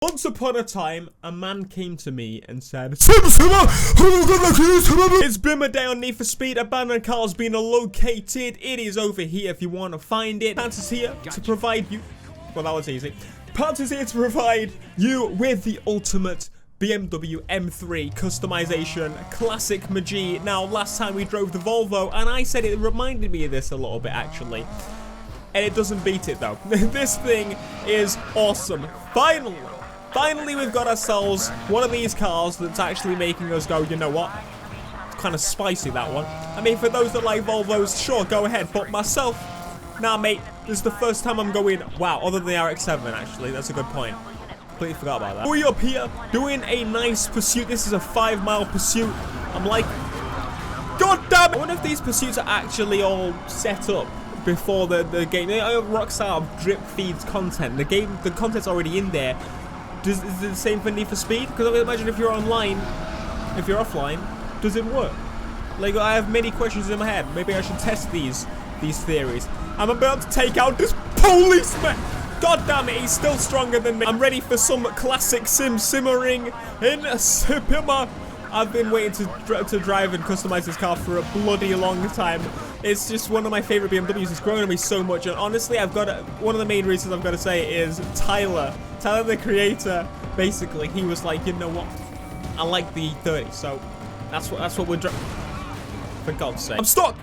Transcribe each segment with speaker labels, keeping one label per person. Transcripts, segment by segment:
Speaker 1: Once upon a time, a man came to me and said, SIMMA, it's been a day on Need for Speed. Abandoned cars being located. It is over here if you want to find it. Pants is here to provide you. Well, that was easy. Pants is here to provide you with the ultimate BMW M3 customization, classic Majid. Now, last time we drove the Volvo, and I said it reminded me of this a little bit, actually. And it doesn't beat it, though. This thing is awesome. Finally, we've got ourselves one of these cars that's actually making us go, you know what? It's kind of spicy, that one. I mean, for those that like Volvos, sure, go ahead. But myself, nah, mate, this is the first time I'm going, wow, other than the RX-7, actually. That's a good point. Completely forgot about that. We up here doing a nice pursuit. This is a 5-mile pursuit. I'm like, God damn it! I wonder if these pursuits are actually all set up before the game. Rockstar drip feeds content. The content's already in there. Is it the same for Need for Speed? Because I would imagine if you're online, if you're offline, does it work? Like, I have many questions in my head. Maybe I should test these theories. I'm about to take out this policeman. God damn it, he's still stronger than me. I'm ready for some classic simmering in SIMMA. I've been waiting to drive and customize this car for a bloody long time. It's just one of my favorite BMWs. It's grown on me so much, and honestly, one of the main reasons I've got to say is Tyler, the creator. Basically, he was like, you know what? I like the E30, so that's what we're driving. For God's sake, I'm stuck.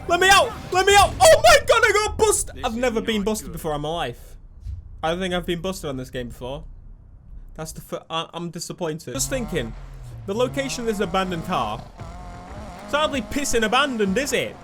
Speaker 1: Let me out. Oh my God, I got busted. I've never been busted before in my life. I don't think I've been busted on this game before. That's I'm disappointed. Just thinking. The location of this abandoned car, it's hardly pissing abandoned, is it?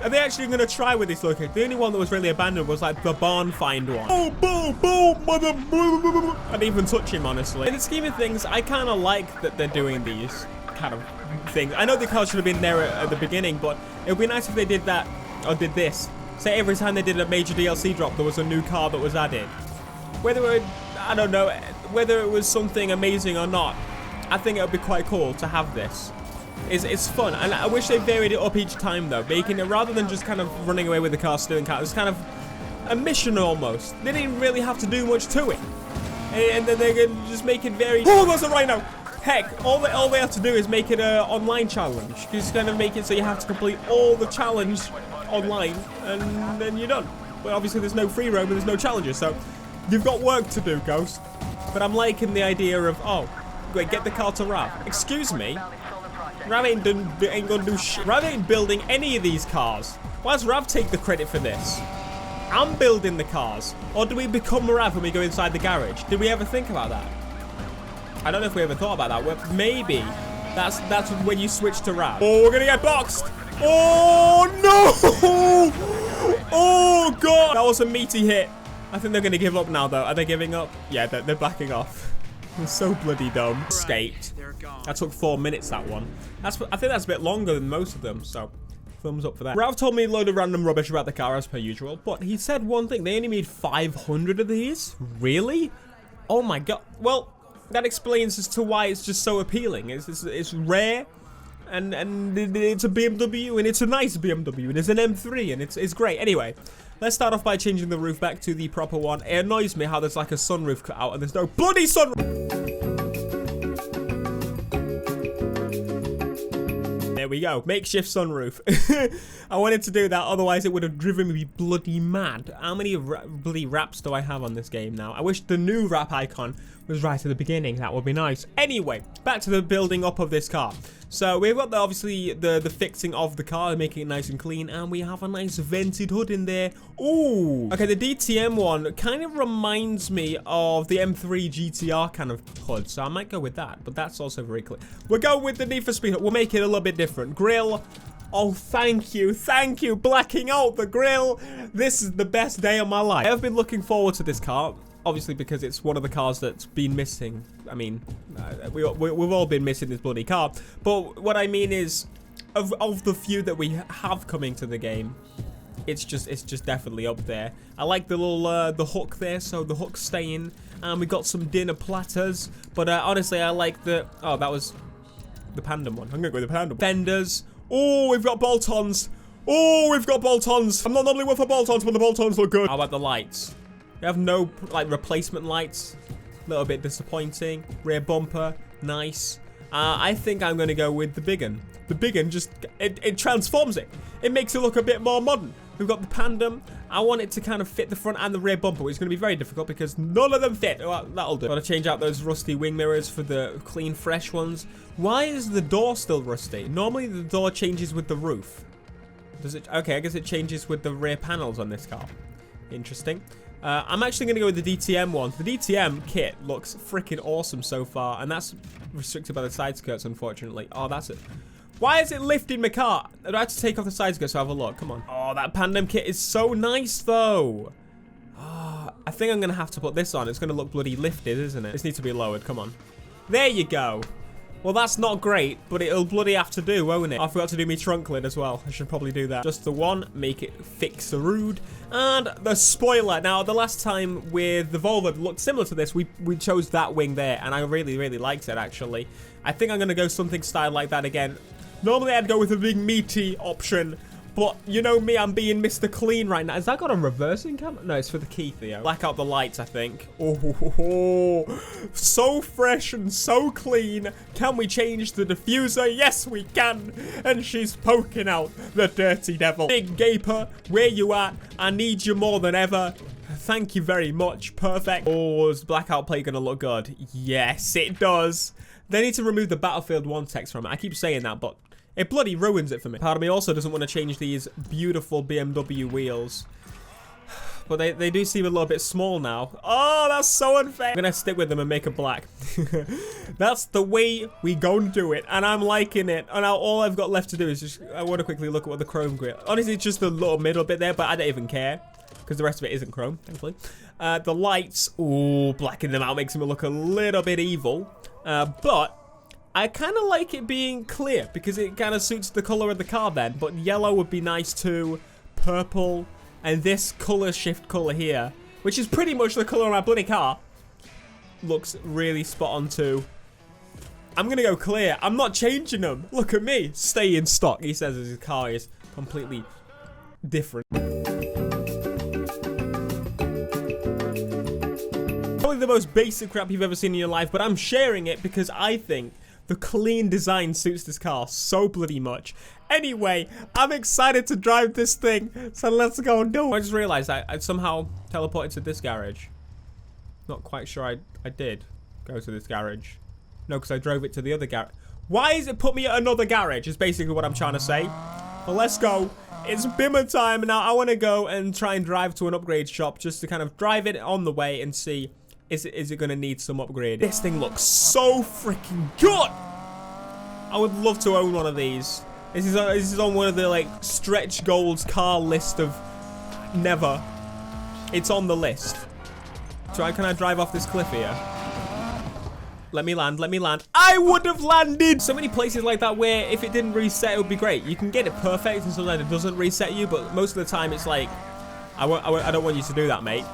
Speaker 1: Are they actually going to try with this location? The only one that was really abandoned was like the barn find one. Oh, boom, mother. I didn't even touch him, honestly. In the scheme of things, I kind of like that they're doing these kind of things. I know the car should have been there at the beginning, but it would be nice if they did that, or did this. Say every time they did a major DLC drop, there was a new car that was added. I don't know, whether it was something amazing or not, I think it would be quite cool to have this. It's fun, and I wish they varied it up each time, though, making it, rather than just kind of running away with the car, stealing cars, it's kind of a mission almost. They didn't really have to do much to it, and then they can just make it very. Oh, there's a rhino. Heck, all they have to do is make it an online challenge. Just kind of make it so you have to complete all the challenge online, and then you're done. But obviously, there's no free roam and there's no challenges, so you've got work to do, Ghost. But I'm liking the idea of, oh, wait, get the car to Rav. Excuse me? Rav ain't gonna do shit. Rav ain't building any of these cars. Why does Rav take the credit for this? I'm building the cars. Or do we become Rav when we go inside the garage? Did we ever think about that? I don't know if we ever thought about that. Well, maybe that's when you switch to Rav. Oh, we're gonna get boxed. Oh, no. Oh, God. That was a meaty hit. I think they're gonna give up now, though. Are they giving up? Yeah, they're backing off. It's so bloody dumb. Escaped. That took 4 minutes, that one. I think that's a bit longer than most of them, so thumbs up for that. Ralph told me a load of random rubbish about the car as per usual, but he said one thing. They only made 500 of these? Really? Oh my God. Well, that explains as to why it's just so appealing. It's rare, and it's a BMW, and it's a nice BMW, and it's an M3, and it's great. Anyway. Let's start off by changing the roof back to the proper one. It annoys me how there's like a sunroof cut out and there's no bloody sunroof. There we go. Makeshift sunroof. I wanted to do that, otherwise it would have driven me bloody mad. How many bloody wraps do I have on this game now? I wish the new wrap icon was right at the beginning. That would be nice. Anyway, back to the building up of this car. So we've got obviously the fixing of the car, making it nice and clean, and we have a nice vented hood in there. Ooh. Okay, the DTM one kind of reminds me of the M3 GTR kind of hood, so I might go with that, but that's also very clean. We'll go with the Need for Speed hood. We'll make it a little bit different. Grill. Oh, thank you, blacking out the grill. This is the best day of my life. I've been looking forward to this car. Obviously, because it's one of the cars that's been missing. I mean, we've all been missing this bloody car. But what I mean is, of the few that we have coming to the game, it's just definitely up there. I like the little the hook there, so the hook's staying. And we got some dinner platters. But honestly, I like the. Oh, that was the Panda one. I'm gonna go with the Panda one. Fenders. Oh, we've got bolt-ons. I'm not normally one for bolt-ons, but the bolt-ons look good. How about the lights? We have no, like, replacement lights. a little bit disappointing. Rear bumper, nice. I think I'm going to go with the big one. The big one just, it transforms it. It makes it look a bit more modern. We've got the Pandem. I want it to kind of fit the front and the rear bumper, which is going to be very difficult because none of them fit. Well, that'll do. Got to change out those rusty wing mirrors for the clean, fresh ones. Why is the door still rusty? Normally the door changes with the roof. Does it? Okay, I guess it changes with the rear panels on this car. Interesting. I'm actually going to go with the DTM one. The DTM kit looks freaking awesome so far, and that's restricted by the side skirts, unfortunately. Oh, that's it. Why is it lifting my car? I have to take off the side skirts to have a look. Come on. Oh, that Pandem kit is so nice, though. Oh, I think I'm going to have to put this on. It's going to look bloody lifted, isn't it? This needs to be lowered. Come on. There you go. Well, that's not great, but it'll bloody have to do, won't it? I forgot to do me trunk lid as well. I should probably do that. Just the one, make it fix-a-rude. And the spoiler. Now, the last time with the Volvo that looked similar to this, we chose that wing there, and I really, really liked it, actually. I think I'm going to go something styled like that again. Normally, I'd go with a big meaty option, but you know me, I'm being Mr. Clean right now. Has that got a reversing camera? No, it's for the key, Theo. Black out the lights, I think. Oh, so fresh and so clean. Can we change the diffuser? Yes, we can. And she's poking out the dirty devil. Big gaper, where you at? I need you more than ever. Thank you very much. Perfect. Oh, is blackout plate gonna look good? Yes, it does. They need to remove the Battlefield 1 text from it. I keep saying that, but it bloody ruins it for me. Part of me also doesn't want to change these beautiful BMW wheels. But they do seem a little bit small now. Oh, that's so unfair. I'm going to stick with them and make them black. That's the way we go and do it. And I'm liking it. And now all I've got left to do is just, I want to quickly look at what the chrome grill. Honestly, it's just a little middle bit there, but I don't even care. Because the rest of it isn't chrome, thankfully. The lights, ooh, blacking them out makes them look a little bit evil. But I kind of like it being clear because it kind of suits the color of the car then. But yellow would be nice too. Purple. And this color shift color here, which is pretty much the color of my bloody car, looks really spot on too. I'm going to go clear. I'm not changing them. Look at me. Stay in stock. He says his car is completely different. Probably the most basic crap you've ever seen in your life, but I'm sharing it because I think the clean design suits this car so bloody much. Anyway, I'm excited to drive this thing, so let's go and do it. I just realized I somehow teleported to this garage. Not quite sure I did go to this garage. No, because I drove it to the other garage. Why is it put me at another garage is basically what I'm trying to say. But let's go. It's Bimmer time. Now I want to go and try and drive to an upgrade shop just to kind of drive it on the way and see is it going to need some upgrade. This thing looks so freaking good. I would love to own one of these. This is on one of the like stretch goals car list of never. It's on the list. Can I drive off this cliff here? Let me land, let me land. I would have landed! So many places like that where if it didn't reset, it would be great. You can get it perfect and sometimes it doesn't reset you, but most of the time it's like, I don't want you to do that, mate.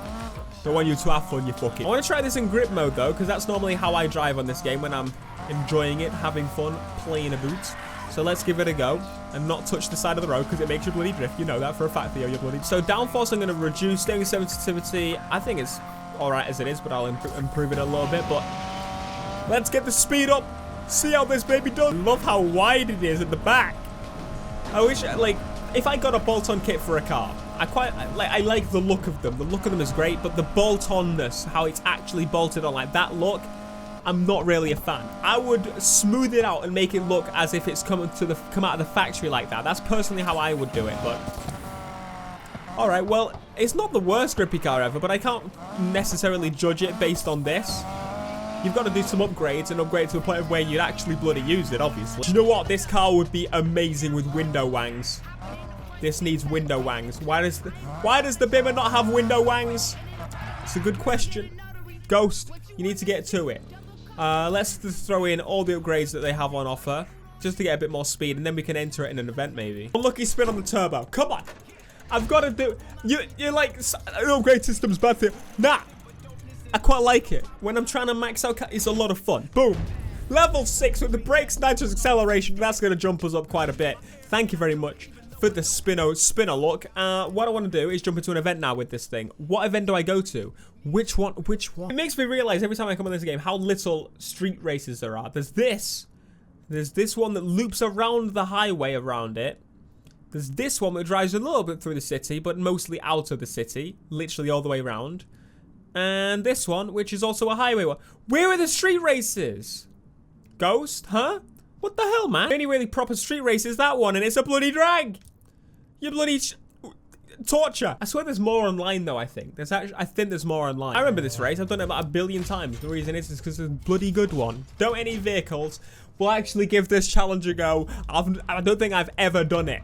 Speaker 1: Don't want you to have fun, you fucking. I want to try this in grip mode though, because that's normally how I drive on this game when I'm enjoying it, having fun, playing about. So let's give it a go and not touch the side of the road because it makes you bloody drift. You know that for a fact, Theo, you're bloody. So downforce I'm going to reduce. Steering sensitivity, I think it's alright as it is, but I'll improve it a little bit. But let's get the speed up. See how this baby does. Love how wide it is at the back. I wish, like, if I got a bolt-on kit for a car, I like the look of them. The look of them is great, but the bolt-onness, how it's actually bolted on, like that look, I'm not really a fan. I would smooth it out and make it look as if it's come out of the factory like that. That's personally how I would do it, but all right, well, it's not the worst grippy car ever, but I can't necessarily judge it based on this. You've got to do some upgrades and upgrade to a point where you'd actually bloody use it, obviously. Do you know what? This car would be amazing with window wangs. This needs window wangs. Why does the Bimmer not have window wangs? It's a good question. Ghost, you need to get to it. Let's just throw in all the upgrades that they have on offer, just to get a bit more speed, and then we can enter it in an event, maybe. Unlucky spin on the turbo. Come on. I've got to do... You're like, upgrade system's bad thing. Nah. I quite like it. When I'm trying to max out, it's a lot of fun. Boom. Level 6 with the brakes, nitrous acceleration. That's going to jump us up quite a bit. Thank you very much for the spinner look. What I want to do is jump into an event now with this thing. What event do I go to? Which one? Which one? It makes me realize every time I come on this game how little street races there are. There's this one that loops around the highway around it. There's this one that drives a little bit through the city, but mostly out of the city, literally all the way around. And this one, which is also a highway one. Where are the street races? Ghost? Huh? What the hell, man? The only really proper street race is that one, and it's a bloody drag. You bloody torture. I swear there's more online, though, I think. I think there's more online. I remember this race. I've done it about 1 billion times. The reason is because it's a bloody good one. Don't any vehicles will actually give this challenge a go. I don't think I've ever done it.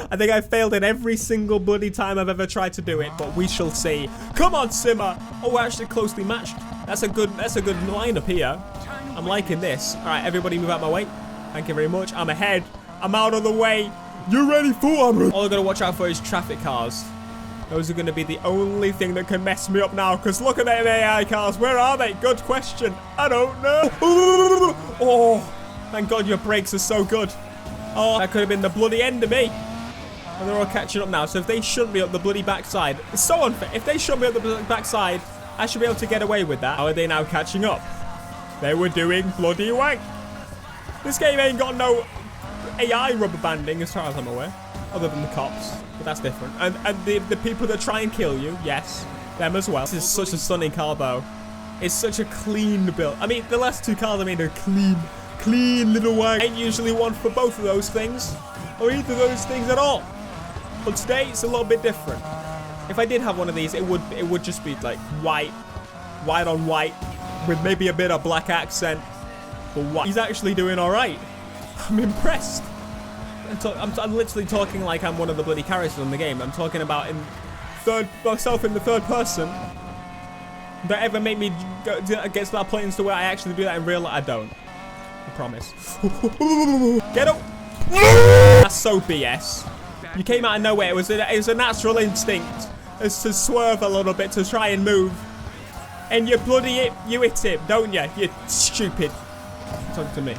Speaker 1: I think I've failed it every single bloody time I've ever tried to do it, but we shall see. Come on, SIMMA. Oh, we're actually closely matched. That's a good lineup here. I'm liking this. All right, everybody move out my way. Thank you very much. I'm ahead. I'm out of the way. You ready for it? All I gotta watch out for is traffic cars. Those are gonna be the only thing that can mess me up now, because look at them AI cars. Where are they? Good question. I don't know. Oh. Thank God your brakes are so good. Oh, that could have been the bloody end of me. And they're all catching up now. So if they shouldn't be up the bloody backside, it's so unfair. If they shouldn't be up the backside, I should be able to get away with that. How are they now catching up? They were doing bloody wank. This game ain't got no AI rubber banding as far as I'm aware. Other than the cops. But that's different. And the people that try and kill you, yes. Them as well. This is such a stunning car though. It's such a clean build. I mean, the last two cars I made are clean little wag. Ain't usually one for both of those things, or either of those things at all. But today it's a little bit different. If I did have one of these, it would just be like white on white, with maybe a bit of black accent. But what? He's actually doing all right. I'm impressed. I'm literally talking like I'm one of the bloody characters in the game. I'm talking about myself in the third person. That ever made me get start playing to where I actually do that in real life? I don't. I promise. Get up! That's so BS. You came out of nowhere. It was a natural instinct as to swerve a little bit to try and move. And you bloody you hit him, don't you? You stupid. Talk to me.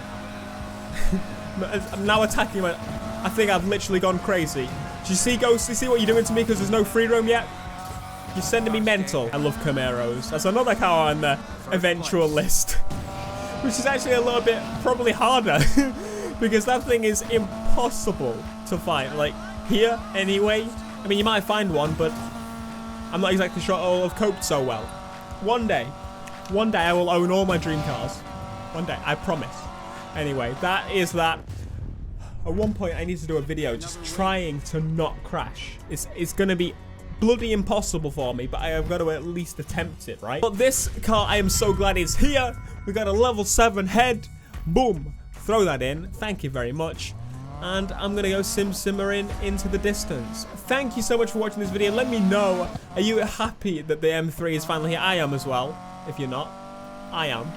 Speaker 1: I'm now attacking him. I think I've literally gone crazy. Do you see, Ghost? You see what you're doing to me because there's no free roam yet? You're sending me mental. I love Camaros. That's another car on the eventual list. Which is actually a little bit probably harder. Because that thing is impossible to find. Like, here, anyway. I mean, you might find one, but I'm not exactly sure I'll have coped so well. One day I will own all my dream cars. One day, I promise. Anyway, that is that. At one point, I need to do a video just trying to not crash. It's going to be bloody impossible for me, but I have got to at least attempt it, right? But this car, I am so glad is here. We got a level 7 head. Boom. Throw that in. Thank you very much. And I'm going to go simmering into the distance. Thank you so much for watching this video. Let me know, are you happy that the M3 is finally here? I am as well. If you're not, I am.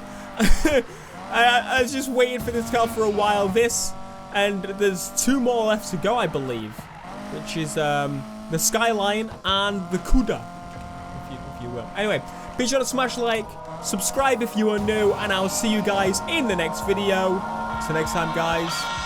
Speaker 1: I was just waiting for this car for a while. This, and there's 2 more left to go, I believe. Which is the Skyline and the Cuda, if you will. Anyway, be sure to smash like, subscribe if you are new, and I'll see you guys in the next video. Till next time, guys.